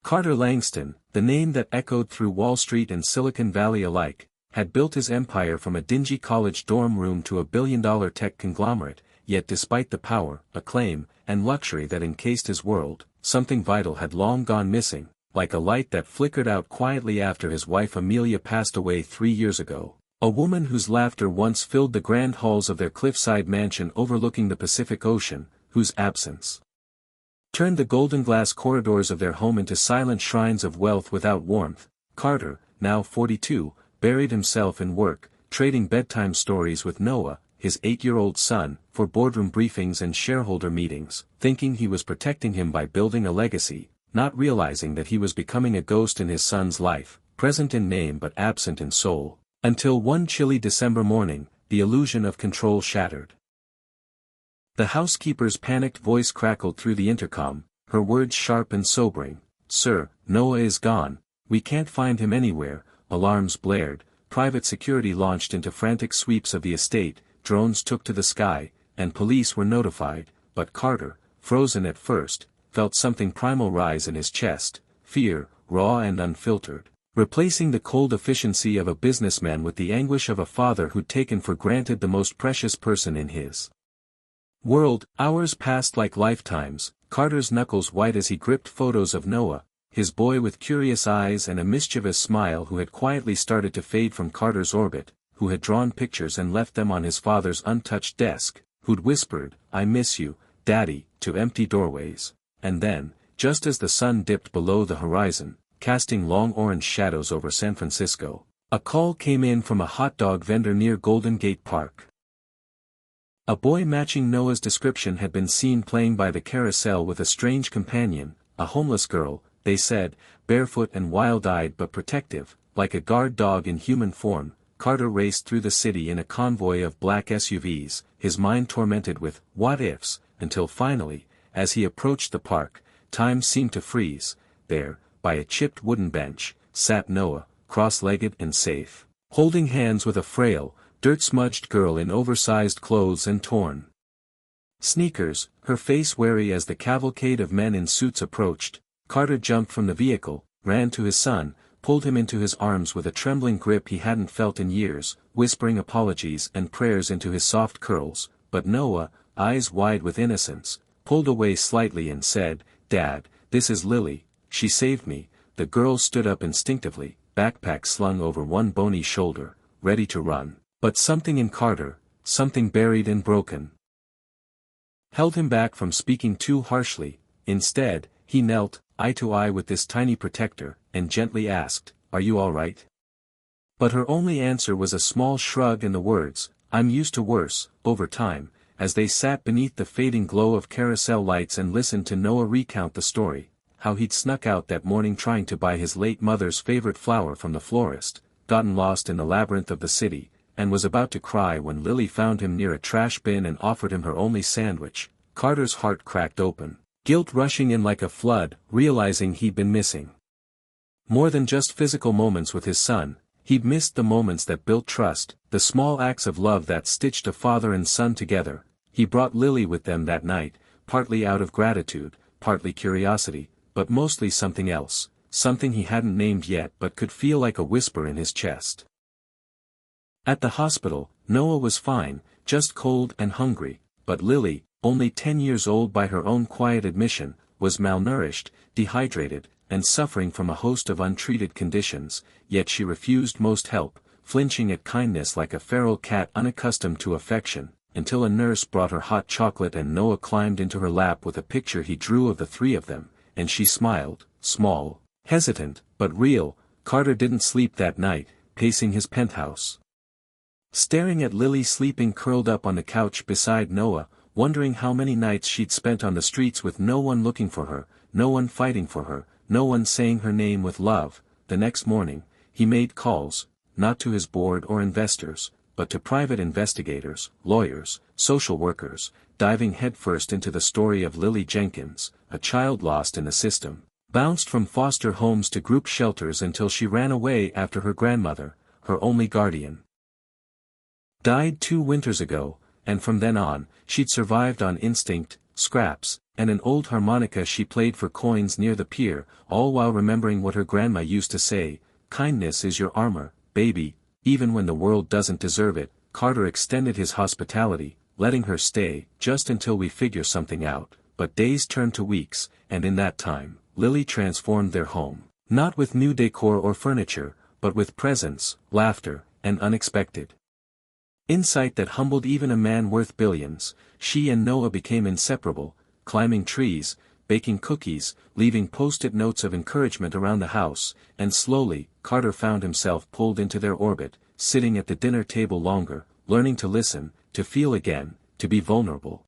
Carter Langston, the name that echoed through Wall Street and Silicon Valley alike, had built his empire from a dingy college dorm room to a billion-dollar tech conglomerate, yet despite the power, acclaim, and luxury that encased his world, something vital had long gone missing, like a light that flickered out quietly after his wife Amelia passed away 3 years ago. A woman whose laughter once filled the grand halls of their cliffside mansion overlooking the Pacific Ocean, whose absence turned the golden glass corridors of their home into silent shrines of wealth without warmth. Carter, now 42, buried himself in work, trading bedtime stories with Noah, his 8-year-old son, for boardroom briefings and shareholder meetings, thinking he was protecting him by building a legacy, not realizing that he was becoming a ghost in his son's life, present in name but absent in soul. Until one chilly December morning, the illusion of control shattered. The housekeeper's panicked voice crackled through the intercom, her words sharp and sobering. "Sir, Noah is gone. We can't find him anywhere." Alarms blared, private security launched into frantic sweeps of the estate, drones took to the sky, and police were notified, but Carter, frozen at first, felt something primal rise in his chest, fear, raw and unfiltered, replacing the cold efficiency of a businessman with the anguish of a father who'd taken for granted the most precious person in his world. Hours passed like lifetimes, Carter's knuckles white as he gripped photos of Noah, his boy with curious eyes and a mischievous smile who had quietly started to fade from Carter's orbit, who had drawn pictures and left them on his father's untouched desk, who'd whispered, "I miss you, Daddy," to empty doorways. And then, just as the sun dipped below the horizon, casting long orange shadows over San Francisco, a call came in from a hot dog vendor near Golden Gate Park. A boy matching Noah's description had been seen playing by the carousel with a strange companion, a homeless girl, they said, barefoot and wild-eyed but protective, like a guard dog in human form. Carter raced through the city in a convoy of black SUVs, his mind tormented with what-ifs, until finally, as he approached the park, time seemed to freeze. There, by a chipped wooden bench, sat Noah, cross-legged and safe, holding hands with a frail, dirt-smudged girl in oversized clothes and torn sneakers, her face wary as the cavalcade of men in suits approached. Carter jumped from the vehicle, ran to his son, pulled him into his arms with a trembling grip he hadn't felt in years, whispering apologies and prayers into his soft curls, but Noah, eyes wide with innocence, pulled away slightly and said, "Dad, this is Lily, she saved me." The girl stood up instinctively, backpack slung over one bony shoulder, ready to run, but something in Carter, something buried and broken, held him back from speaking too harshly. Instead, he knelt, eye to eye with this tiny protector, and gently asked, "Are you all right?" But her only answer was a small shrug and the words, "I'm used to worse." Over time, as they sat beneath the fading glow of carousel lights and listened to Noah recount the story, how he'd snuck out that morning trying to buy his late mother's favorite flower from the florist, gotten lost in the labyrinth of the city, and was about to cry when Lily found him near a trash bin and offered him her only sandwich, Carter's heart cracked open, guilt rushing in like a flood, realizing he'd been missing more than just physical moments with his son. He'd missed the moments that built trust, the small acts of love that stitched a father and son together. He brought Lily with them that night, partly out of gratitude, partly curiosity, but mostly something else, something he hadn't named yet but could feel like a whisper in his chest. At the hospital, Noah was fine, just cold and hungry, but Lily, only 10 years old by her own quiet admission, was malnourished, dehydrated, and suffering from a host of untreated conditions, yet she refused most help, flinching at kindness like a feral cat unaccustomed to affection, until a nurse brought her hot chocolate and Noah climbed into her lap with a picture he drew of the three of them, and she smiled, small, hesitant, but real. Carter didn't sleep that night, pacing his penthouse, staring at Lily sleeping curled up on the couch beside Noah, wondering how many nights she'd spent on the streets with no one looking for her, no one fighting for her, no one saying her name with love. The next morning, he made calls, not to his board or investors, but to private investigators, lawyers, social workers, diving headfirst into the story of Lily Jenkins, a child lost in the system, bounced from foster homes to group shelters until she ran away after her grandmother, her only guardian, died 2 winters ago, and from then on, she'd survived on instinct, scraps, and an old harmonica she played for coins near the pier, all while remembering what her grandma used to say, "Kindness is your armor, baby." Even when the world doesn't deserve it, Carter extended his hospitality, letting her stay, just until we figure something out. But days turned to weeks, and in that time, Lily transformed their home, not with new decor or furniture, but with presence, laughter, and unexpected insight that humbled even a man worth billions. She and Noah became inseparable, climbing trees, baking cookies, leaving post-it notes of encouragement around the house, and slowly, Carter found himself pulled into their orbit, sitting at the dinner table longer, learning to listen, to feel again, to be vulnerable.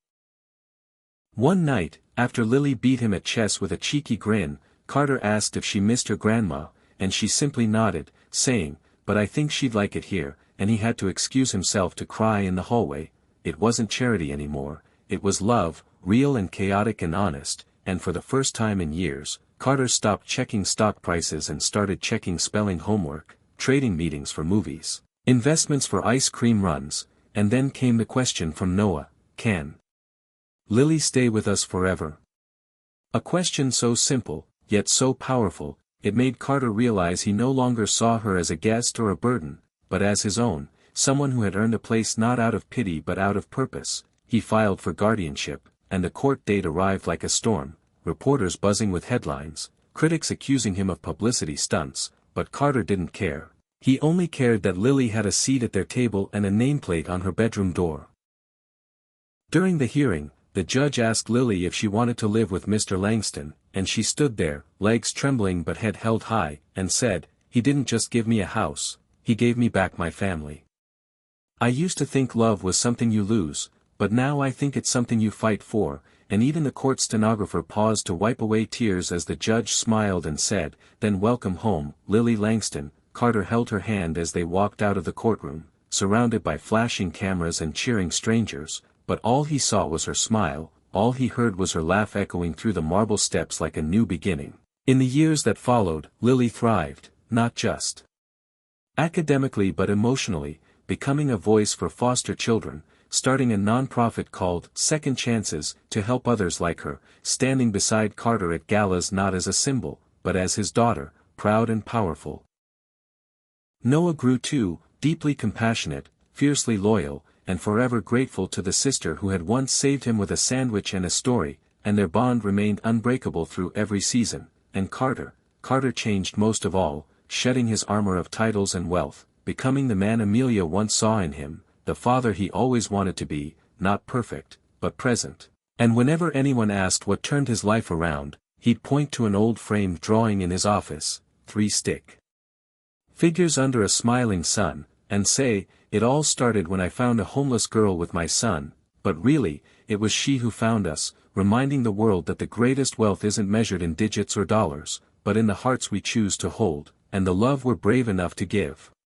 One night, after Lily beat him at chess with a cheeky grin, Carter asked if she missed her grandma, and she simply nodded, saying, "But I think she'd like it here," and he had to excuse himself to cry in the hallway. It wasn't charity anymore, it was love, real and chaotic and honest, and for the first time in years, Carter stopped checking stock prices and started checking spelling homework, trading meetings for movies, investments for ice cream runs, and then came the question from Noah, "Can Lily stay with us forever?" A question so simple, yet so powerful, it made Carter realize he no longer saw her as a guest or a burden, but as his own, someone who had earned a place not out of pity but out of purpose. He filed for guardianship, and the court date arrived like a storm, reporters buzzing with headlines, critics accusing him of publicity stunts, but Carter didn't care. He only cared that Lily had a seat at their table and a nameplate on her bedroom door. During the hearing, the judge asked Lily if she wanted to live with Mr. Langston, and she stood there, legs trembling but head held high, and said, "He didn't just give me a house, he gave me back my family. I used to think love was something you lose, but now I think it's something you fight for," and even the court stenographer paused to wipe away tears as the judge smiled and said, "Then welcome home, Lily Langston." Carter held her hand as they walked out of the courtroom, surrounded by flashing cameras and cheering strangers, but all he saw was her smile, all he heard was her laugh echoing through the marble steps like a new beginning. In the years that followed, Lily thrived, not just academically but emotionally, becoming a voice for foster children, starting a non-profit called Second Chances to help others like her, standing beside Carter at galas not as a symbol, but as his daughter, proud and powerful. Noah grew too, deeply compassionate, fiercely loyal, and forever grateful to the sister who had once saved him with a sandwich and a story, and their bond remained unbreakable through every season. And Carter changed most of all, shedding his armor of titles and wealth, becoming the man Amelia once saw in him, the father he always wanted to be, not perfect, but present. And whenever anyone asked what turned his life around, he'd point to an old framed drawing in his office, 3 stick figures under a smiling sun, and say, "It all started when I found a homeless girl with my son," but really, it was she who found us, reminding the world that the greatest wealth isn't measured in digits or dollars, but in the hearts we choose to hold, and the love we're brave enough to give.